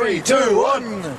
3, 2, 1.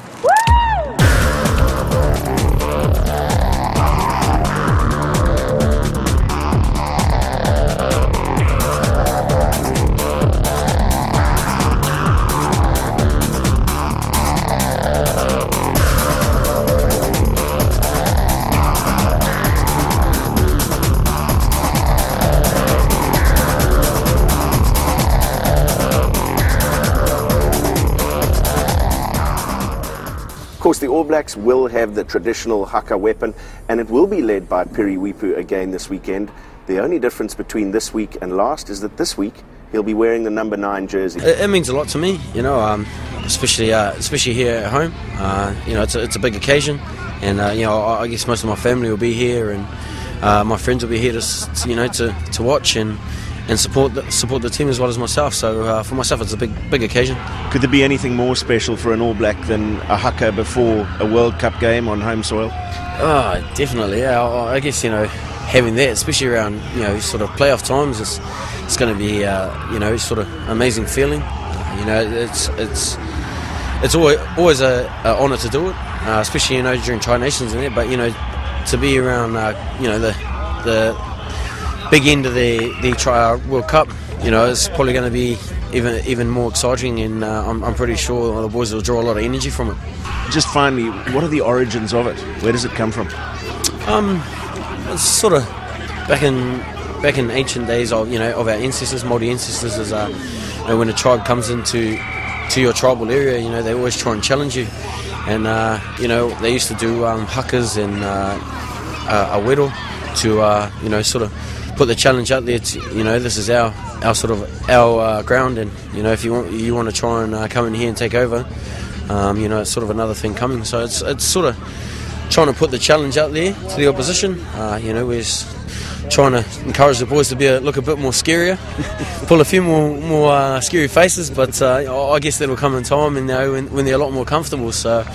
Of course, the All Blacks will have the traditional haka weapon, and it will be led by Piri Weepu again this weekend. The only difference between this week and last is that this week he'll be wearing the number 9 jersey. It means a lot to me, you know, especially here at home. You know, it's a big occasion, and you know, I guess most of my family will be here, and my friends will be here to watch and support the team as well as myself. So for myself, it's a big occasion. Could there be anything more special for an All Black than a haka before a World Cup game on home soil? Oh, definitely. Yeah, I guess, you know, having that, especially around, you know, sort of playoff times, it's going to be you know, sort of amazing feeling. You know, it's always an honour to do it, especially, you know, during Tri Nations and that. But, you know, to be around you know, the big end of the Tri World Cup, you know, it's probably going to be even more exciting, and I'm pretty sure the boys will draw a lot of energy from it. Just finally, what are the origins of it? Where does it come from? It's sort of back in ancient days of, you know, of our ancestors, Māori ancestors, is you know, when a tribe comes into your tribal area, you know, they always try and challenge you, and you know, they used to do hakas and a wero to you know, sort of put the challenge out there to, you know, this is our ground, and, you know, if you want to try and come in here and take over, you know, it's sort of another thing coming. So it's sort of trying to put the challenge out there to the opposition. You know, we're just trying to encourage the boys to look a bit more scarier, pull a few more scary faces, but I guess that'll come in time, and, you know, when they're a lot more comfortable. So.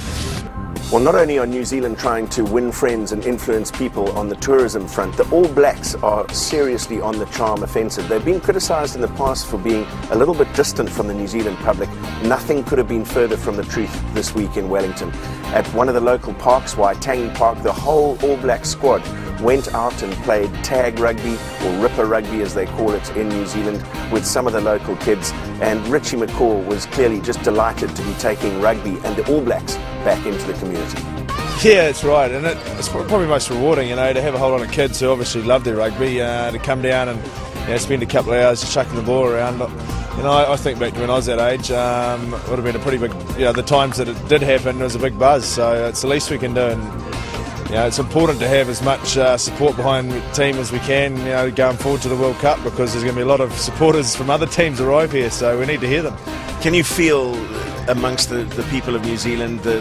Well, not only are New Zealand trying to win friends and influence people on the tourism front, the All Blacks are seriously on the charm offensive. They've been criticised in the past for being a little bit distant from the New Zealand public. Nothing could have been further from the truth this week in Wellington. At one of the local parks, Waitangi Park, the whole All Black squad went out and played tag rugby, or ripper rugby as they call it in New Zealand, with some of the local kids. And Richie McCaw was clearly just delighted to be taking rugby and the All Blacks back into the community. Yeah, that's right, and it's probably most rewarding, you know, to have a whole lot of kids who obviously love their rugby, to come down and, you know, spend a couple of hours just chucking the ball around. You know, I think back to when I was that age, it would have been a pretty big, you know, the times that it did happen, it was a big buzz, so it's the least we can do, and, you know, it's important to have as much support behind the team as we can, you know, going forward to the World Cup, because there's going to be a lot of supporters from other teams arrive here, so we need to hear them. Can you feel amongst the people of New Zealand the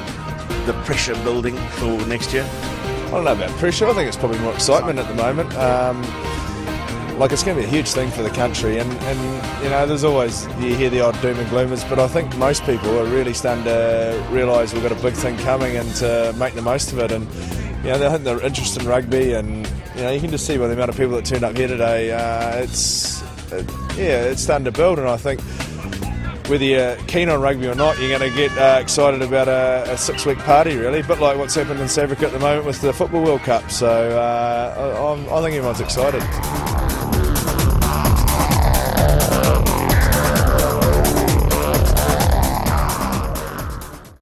pressure building for next year? I don't know about pressure. I think it's probably more excitement at the moment. Like, it's going to be a huge thing for the country, and you know, there's always, you hear the odd doom and gloomers, but I think most people are really starting to realise we've got a big thing coming and to make the most of it. And, you know, I think they're interested in rugby, and, you know, you can just see by the amount of people that turned up here today, it's starting to build, and I think whether you're keen on rugby or not, you're going to get excited about a 6-week party, really, a bit like what's happened in South Africa at the moment with the Football World Cup. So I think everyone's excited.